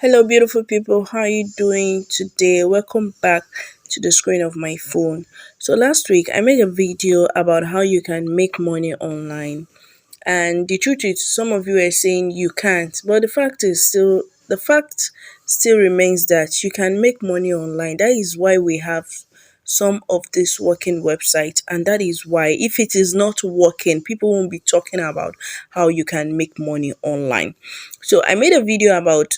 Hello, beautiful people. How are you doing today? Welcome back to the screen of my phone. So, last week I made a video about how you can make money online, and the truth is, some of you are saying you can't, but the fact still remains that you can make money online. That is why we have some of this working website, and that is why if it is not working, people won't be talking about how you can make money online. So I made a video about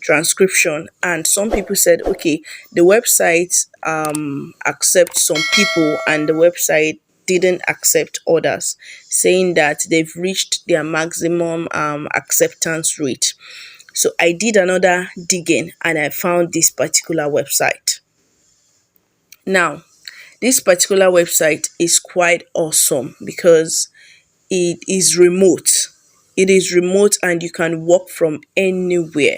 transcription, and some people said, okay, the website accepts some people and the website didn't accept others, saying that they've reached their maximum acceptance rate. So I did another digging and I found this particular website. Now, this particular website is quite awesome because it is remote. It is remote and you can work from anywhere.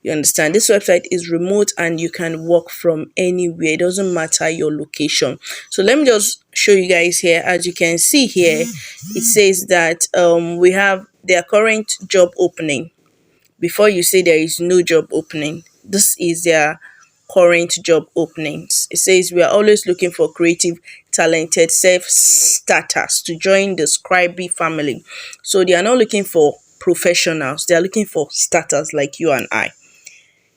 You understand? This website is remote and you can work from anywhere. It doesn't matter your location. So let me just show you guys here. As you can see here, it says that we have their current job opening. Before you say there is no job opening, this is their current job openings. It says we are always looking for creative, talented self-starters to join the Scriby family. So they are not looking for professionals, they are looking for starters like you and I.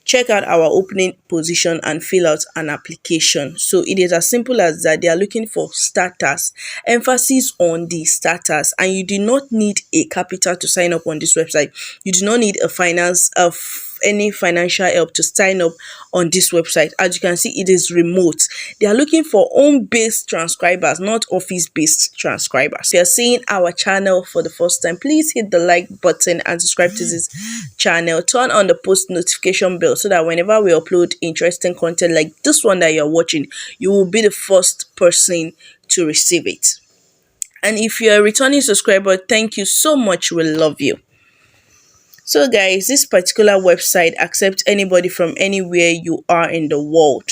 Check out our opening position and fill out an application. So it is as simple as that. They are looking for starters, emphasis on the starters, and you do not need a capital to sign up on this website. You do not need a finance of any financial help to sign up on this website. As you can see, it is remote. They are looking for home-based transcribers, not office-based transcribers. If you are seeing our channel for the first time, please hit the like button and subscribe to this channel. Turn on the post notification bell so that whenever we upload interesting content like this one that you're watching, you will be the first person to receive it. And if you're a returning subscriber, thank you so much. We love you. So guys, this particular website accepts anybody from anywhere you are in the world.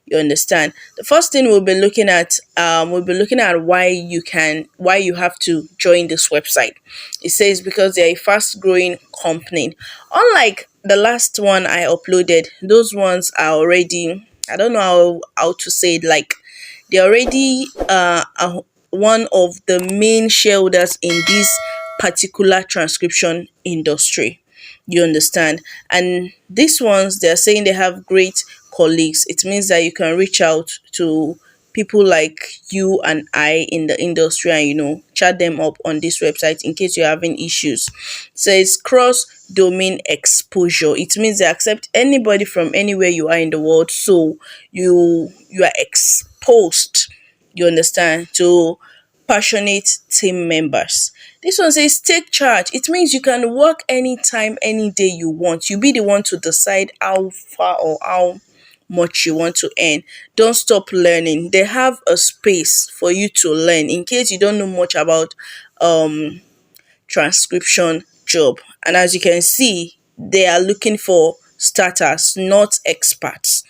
You understand? The first thing we'll be looking at why you have to join this website. It says because they're a fast growing company. Unlike the last one I uploaded, those ones are already, I don't know how to say it, like they're already one of the main shareholders in this particular transcription industry. You understand? And these ones, they're saying they have great colleagues. It means that you can reach out to people like you and I in the industry and chat them up on this website in case you're having issues. So it's cross domain exposure. It means they accept anybody from anywhere you are in the world, so you are exposed, you understand, to passionate team members. This one says take charge. It means you can work anytime, any day you want. You be the one to decide how far or how much you want to earn. Don't stop learning. They have a space for you to learn in case you don't know much about transcription job. And as you can see, they are looking for starters, not experts.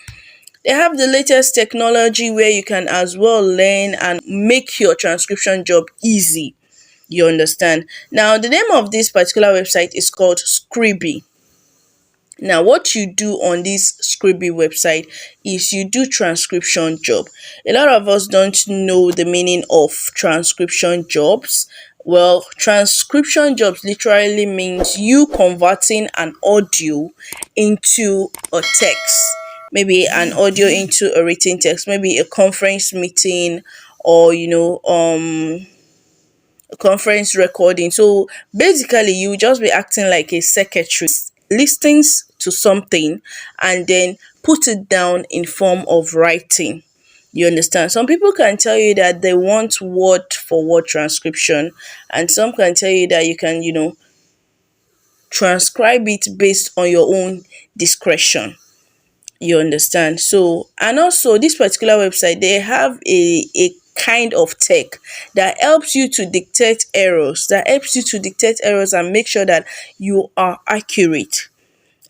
They have the latest technology where you can as well learn and make your transcription job easy. You understand? Now, the name of this particular website is called Scriby. Now, what you do on this Scriby website is you do transcription job. A lot of us don't know the meaning of transcription jobs. Well, transcription jobs literally means you converting an audio into a text, maybe an audio into a written text, maybe a conference meeting, or a conference recording. So basically you just be acting like a secretary, listens to something and then put it down in form of writing. You understand? Some people can tell you that they want word for word transcription, and some can tell you that you can transcribe it based on your own discretion. You understand? So, and also this particular website, they have a kind of tech that helps you to detect errors, and make sure that you are accurate.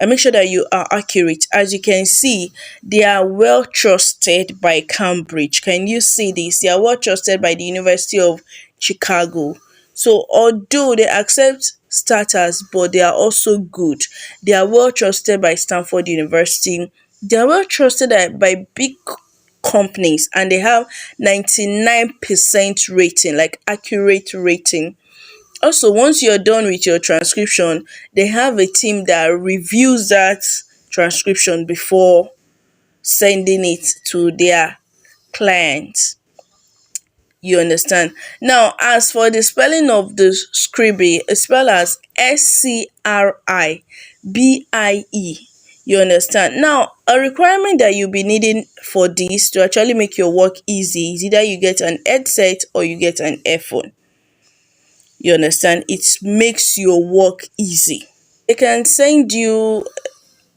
As you can see, they are well trusted by Cambridge. Can you see this? They are well trusted by the University of Chicago. So although they accept starters, but they are also good. They are well trusted by Stanford University. They are well trusted by big companies, and they have 99% rating, like accurate rating. Also, once you're done with your transcription, they have a team that reviews that transcription before sending it to their clients. You understand? Now, as for the spelling of the Scribie, it's spelled as Scribie. You understand? Now, a requirement that you'll be needing for this to actually make your work easy is either you get an headset or you get an earphone. You understand? It makes your work easy. They can send you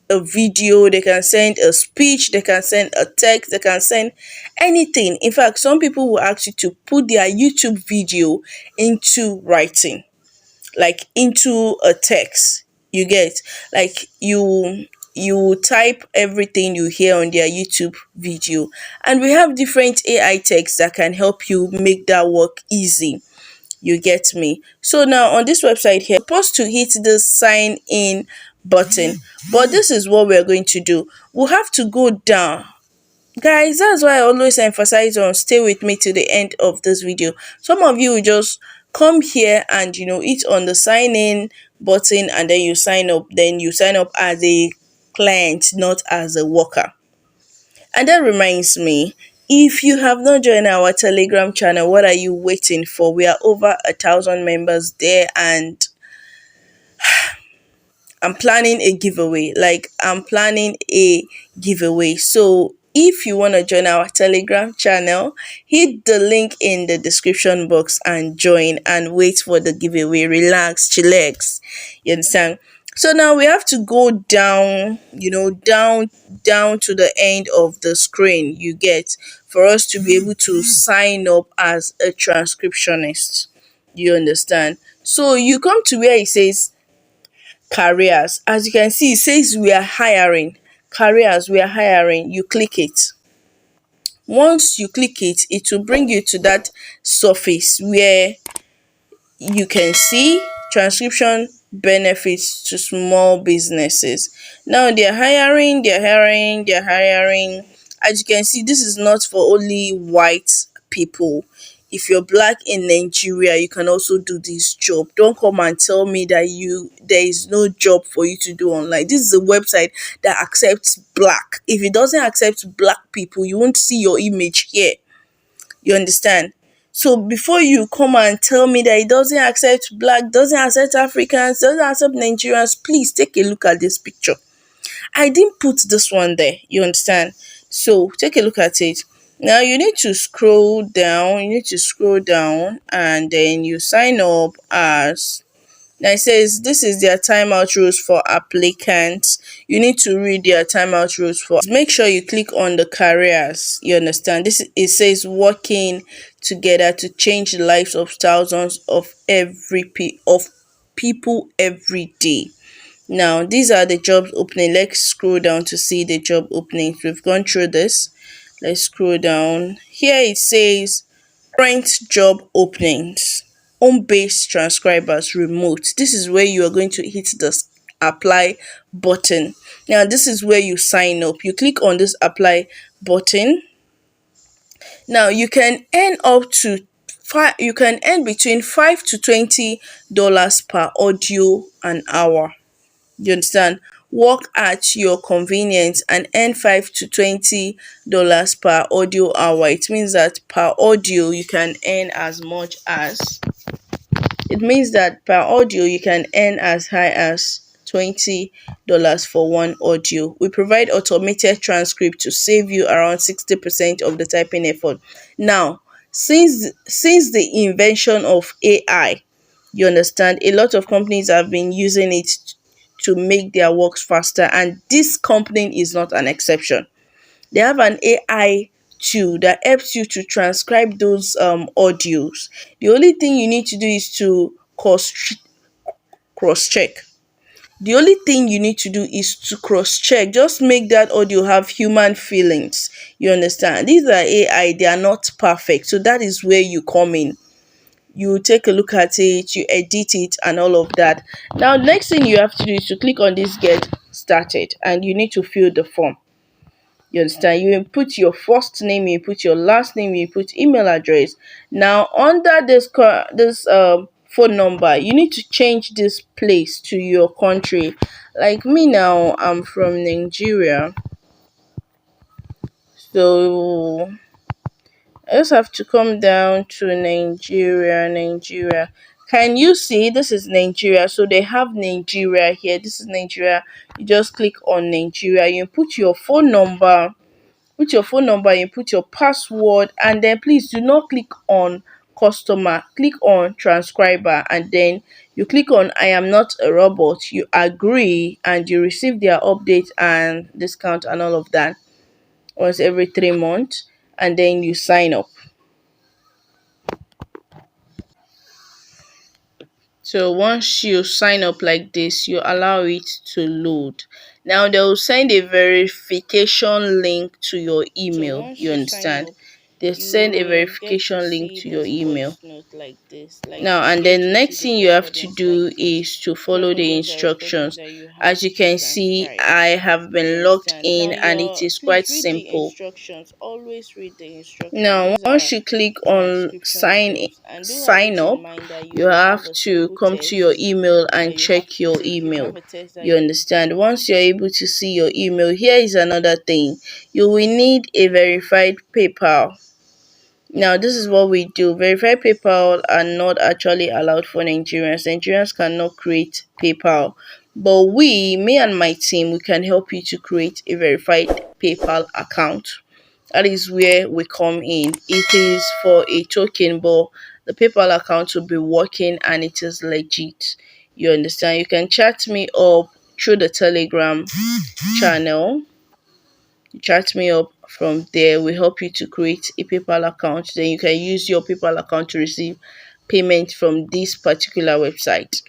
a video, they can send a speech, they can send a text, they can send anything. In fact, some people will ask you to put their YouTube video into writing, like into a text. You get, like, you type everything you hear on their YouTube video, and we have different AI texts that can help you make that work easy. You get me? So now on this website here, you're supposed to hit the sign in button, but this is what we're going to do. We'll have to go down. Guys, that's why I always emphasize on stay with me to the end of this video. Some of you will just come here and hit on the sign in button, and then you sign up. Then you sign up as a client, not as a worker. And that reminds me, if you have not joined our Telegram channel, what are you waiting for? We are over 1,000 members there, and I'm planning a giveaway. Like, I'm planning a giveaway. So if you want to join our Telegram channel, hit the link in the description box and join and wait for the giveaway. Relax, chillax. You understand? So now we have to go down, down to the end of the screen, you get, for us to be able to sign up as a transcriptionist. You understand? So you come to where it says careers. As you can see, it says we are hiring. Careers, we are hiring. You click it. Once you click it, it will bring you to that surface where you can see transcription benefits to small businesses. Now they're hiring. As you can see, this is not for only white people. If you're black in Nigeria, you can also do this job. Don't come and tell me that there is no job for you to do online. This is a website that accepts black. If it doesn't accept black people, you won't see your image here. You understand? So before you come and tell me that it doesn't accept black, doesn't accept Africans, doesn't accept Nigerians, please take a look at this picture. I didn't put this one there. You understand? So take a look at it. Now you need to scroll down. And then you sign up as. Now it says this is their timeout rules for applicants. You need to read their timeout rules for. Make sure you click on the careers. You understand? It says working together to change the lives of thousands of people every day. Now these are the jobs opening. Let's scroll down to see the job openings. We've gone through this. Let's scroll down. Here it says current job openings. Home-based transcribers, remote. This is where you are going to hit the apply button. Now this is where you sign up. You click on this apply button. Now you can earn between $5 to $20 per audio an hour. You understand? Work at your convenience and earn $5 to $20 per audio hour. It means that per audio you can earn as much as it means that per audio you can earn as high as $20 for one audio. We provide automated transcript to save you around 60% of the typing effort. Now, since the invention of AI, you understand, a lot of companies have been using it to make their works faster, and this company is not an exception. They have an AI tool that helps you to transcribe those audios. The only thing you need to do is to cross check. The only thing you need to do is to cross check. Just make that audio have human feelings. You understand? These are AI, they are not perfect. So that is where you come in. you take a look at it, you edit it, and all of that. Now, next thing you have to do is to click on this get started, and you need to fill the form. You understand? You input your first name, you put your last name, you put email address. Now, under this phone number, you need to change this place to your country. Like me now, I'm from Nigeria, so I just have to come down to Nigeria. Can you see this is Nigeria? So they have Nigeria here. This is Nigeria. You just click on Nigeria. You put your phone number. Put your phone number. You put your password, and then please do not click on customer. Click on transcriber, and then you click on I am not a robot. You agree, and you receive their update and discount and all of that once every 3 months, and then you sign up. So once you sign up like this, you allow it to load. Now they will send a verification link to your email. You understand? They send a verification link to your email. Now, and then next thing you have to do is to follow the instructions. As you can see, I have been logged in, and it is quite simple. Now, once you click on sign up, you have to come to your email and check your email. You understand? Once you're able to see your email, here is another thing. You will need a verified PayPal. Now, this is what we do. Verified PayPal are not actually allowed for Nigerians. Nigerians cannot create PayPal. But me and my team, we can help you to create a verified PayPal account. That is where we come in. It is for a token, but the PayPal account will be working and it is legit. You understand? You can chat me up through the Telegram channel. You chat me up from there. We help you to create a PayPal account. Then you can use your PayPal account to receive payment from this particular website.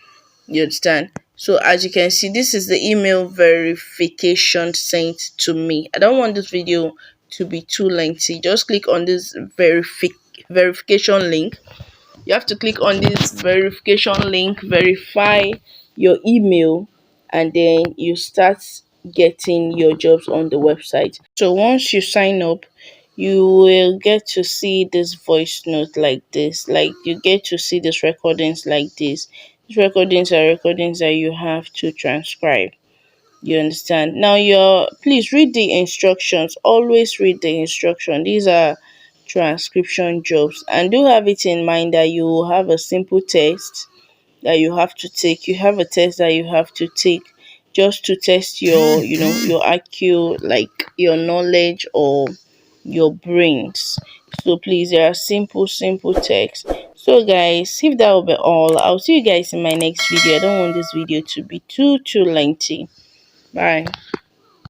You understand? So as you can see, this is the email verification sent to me. I don't want this video to be too lengthy. Just click on this verification link. You have to click on this verification link, verify your email, and then you start getting your jobs on the website. So once you sign up, you will get to see this voice note like this. Like you get to see these recordings like this. These recordings are recordings that you have to transcribe. You understand? Now please read the instructions. Always read the instruction. These are transcription jobs, and do have it in mind that you will have a simple test that you have to take. You have a test that you have to take just to test your your IQ, like your knowledge or your brains. So please, there are simple text. So guys, if that will be all, I'll see you guys in my next video. I don't want this video to be too lengthy. Bye.